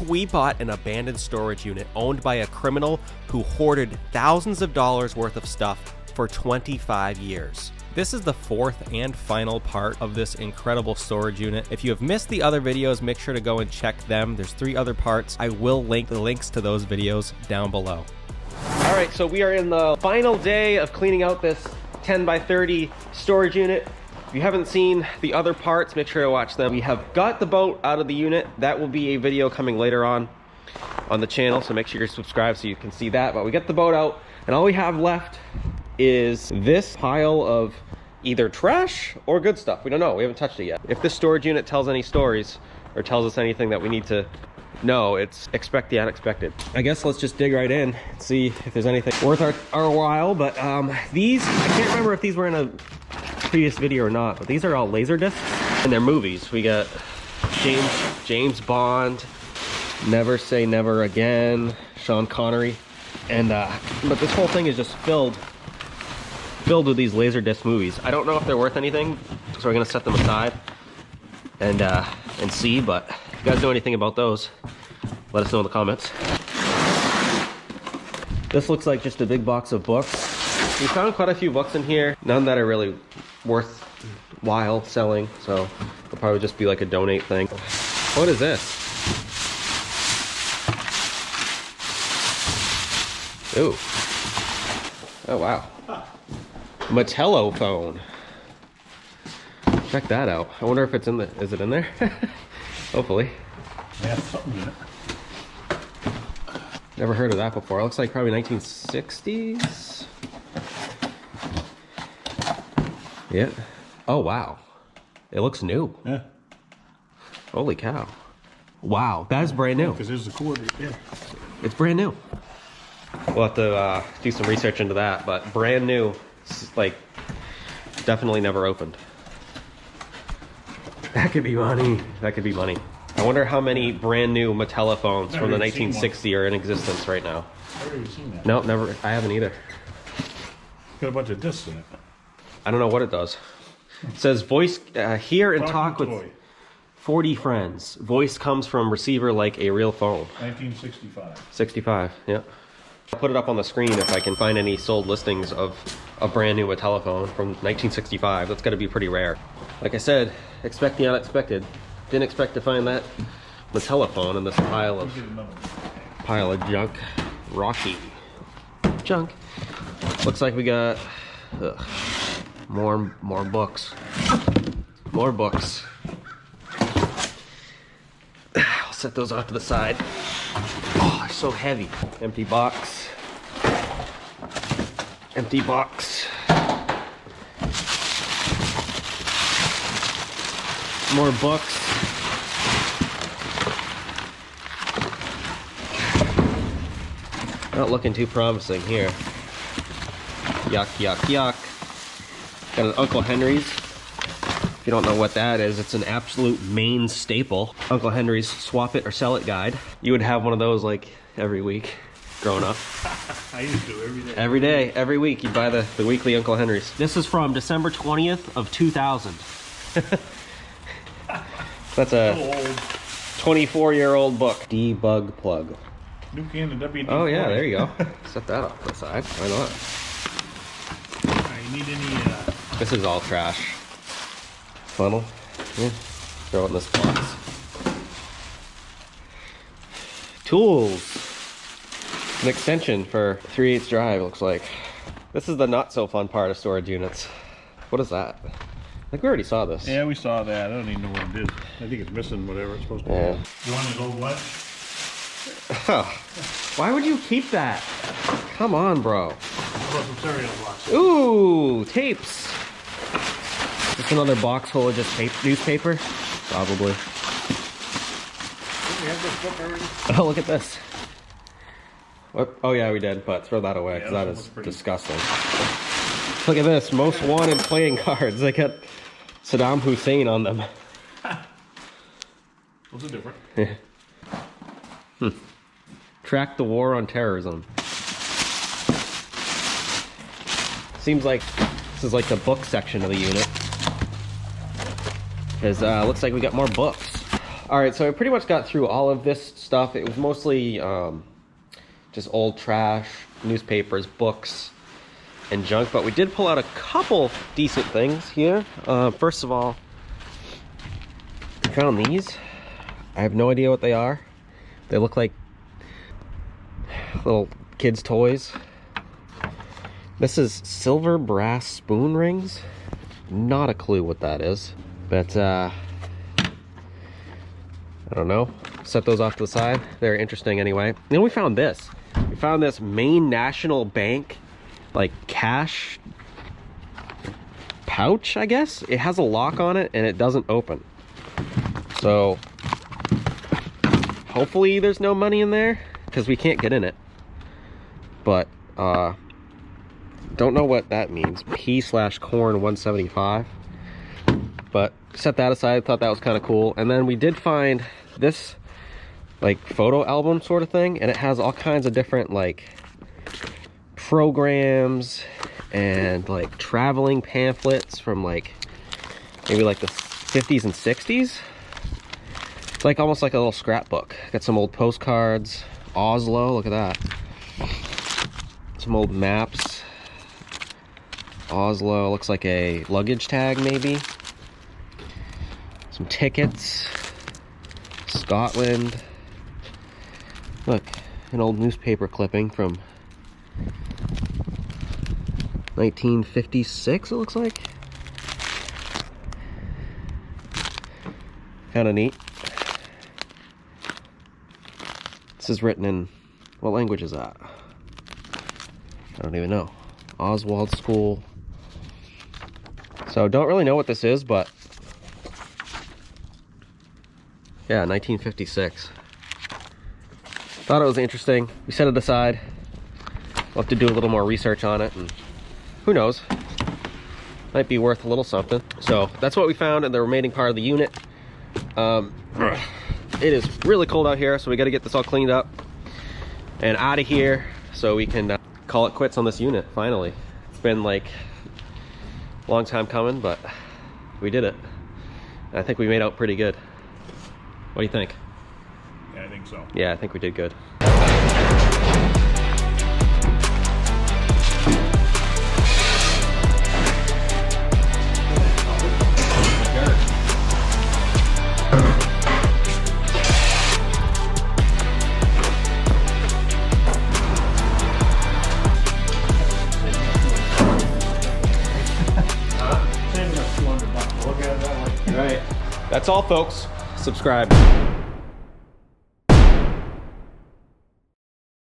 We bought an abandoned storage unit owned by a criminal who hoarded thousands of dollars worth of stuff for 25 years. This is the fourth and final part of this incredible storage unit. If you have missed the other videos, make sure to go and check them. There's 3 other parts. I will link the links to those videos down below. All right, so we are in the final day of cleaning out this 10 by 30 storage unit. If you haven't seen the other parts, make sure to watch them. We have got the boat out of the unit. That will be a video coming later on the channel, so make sure you're subscribed so you can see that. But we got the boat out, and all we have left is this pile of either trash or good stuff. We don't know. We haven't touched it yet. If this storage unit tells any stories or tells us anything that we need to know, it's expect the unexpected. I guess let's just dig right in and see if there's anything worth our while. But these, I can't remember if these were in a previous video or not, but these are all laser discs and they're movies. We got James Bond, Never Say Never Again, Sean Connery, and but this whole thing is just filled with these laser disc movies. I don't know if they're worth anything, so we're gonna set them aside and see. But if you guys know anything about those, let us know in the comments. This looks like just a big box of books. We found quite a few books in here, none that are really worthwhile selling, so it'll probably just be like a donate thing. What is this? Ooh. Oh wow. Mattello phone. Check that out. I wonder if it's in the, is it in there? Hopefully. Yeah, something in it. Never heard of that before. It looks like probably 1960s. Yeah. Oh wow. It looks new. Yeah. Holy cow. Wow, that is brand new. Because there's the cord. Yeah. It's brand new. We'll have to do some research into that, but brand new. It's like definitely never opened. That could be money. That could be money. I wonder how many brand new Mattel phones from the 1960s are in existence right now. I've never seen that. No, never. I haven't either. Got a bunch of discs in it. I don't know what it does. It says voice, hear and talk with toy. 40 friends. Voice comes from receiver like a real phone. 1965. 65, yeah. I'll put it up on the screen if I can find any sold listings of a brand new Mattel phone from 1965. That's gotta be pretty rare. Like I said, expect the unexpected. Didn't expect to find that Mattel phone in this pile of junk. Rocky junk. Looks like we got more books. More books. I'll set those off to the side. Oh, they're so heavy. Empty box. Empty box. More books. Not looking too promising here. Yuck, yuck, yuck. Got an Uncle Henry's. If you don't know what that is, it's an absolute main staple. Uncle Henry's Swap It or Sell It guide. You would have one of those like every week growing up. I used to every day. Every day, every week, you'd buy the weekly Uncle Henry's. This is from December 20th of 2000. That's a 24-year-old book. Debug plug. New can of WD-40. Oh yeah, there you go. Set that off to the side. Why not? You need any, This is all trash. Funnel. Yeah. Throw it in this box. Tools. An extension for 3/8 drive, looks like. This is the not so fun part of storage units. What is that? I think we already saw this. Yeah, we saw that. I don't even know what it is. I think it's missing whatever it's supposed to Yeah. be. You want to go what? Why would you keep that? Come on, bro. How about some cereal blocks? Ooh, tapes. Just another box full of just tape, newspaper? Probably. Didn't we have this book already? Oh, look at this. What? Oh yeah, we did, but throw that away, because Yeah, that that is looks pretty- disgusting. Look at this, most wanted playing cards. They got Saddam Hussein on them. What's the difference? Track the war on terrorism. Seems like this is like the book section of the unit. Because looks like we got more books. All right, so I pretty much got through all of this stuff. It was mostly just old trash, newspapers, books, and junk, but we did pull out a couple decent things here. First of all, I found these. I have no idea what they are. They look like little kids' toys. This is silver brass spoon rings. Not a clue what that is, but I don't know. Set those off to the side. They're interesting anyway. Then we found this. We found this Maine National Bank like cash pouch, I guess. It has a lock on it and it doesn't open. So hopefully there's no money in there because we can't get in it. But don't know what that means. P/corn 175. But set that aside. Thought that was kind of cool. And then we did find this like photo album sort of thing, and it has all kinds of different like programs and like traveling pamphlets from like maybe like the 50s and 60s. It's like almost like a little scrapbook. Got some old postcards. Oslo, look at that. Some old maps. Oslo looks like a luggage tag maybe. Some tickets. Scotland. Look, an old newspaper clipping from 1956, it looks like. Kind of neat. This is written in, what language is that? I don't even know. Oswald School. So don't really know what this is, but yeah, 1956. Thought it was interesting. We set it aside. We'll have to do a little more research on it, and who knows, might be worth a little something. So that's what we found in the remaining part of the unit. It is really cold out here, so we got to get this all cleaned up and out of here so we can call it quits on this unit finally. It's been like a long time coming, but we did it. And I think we made out pretty good. What do you think? Yeah, I think so. Yeah, I think we did good. Saving us $200. Look at it that way. All right, that's all folks. Subscribe.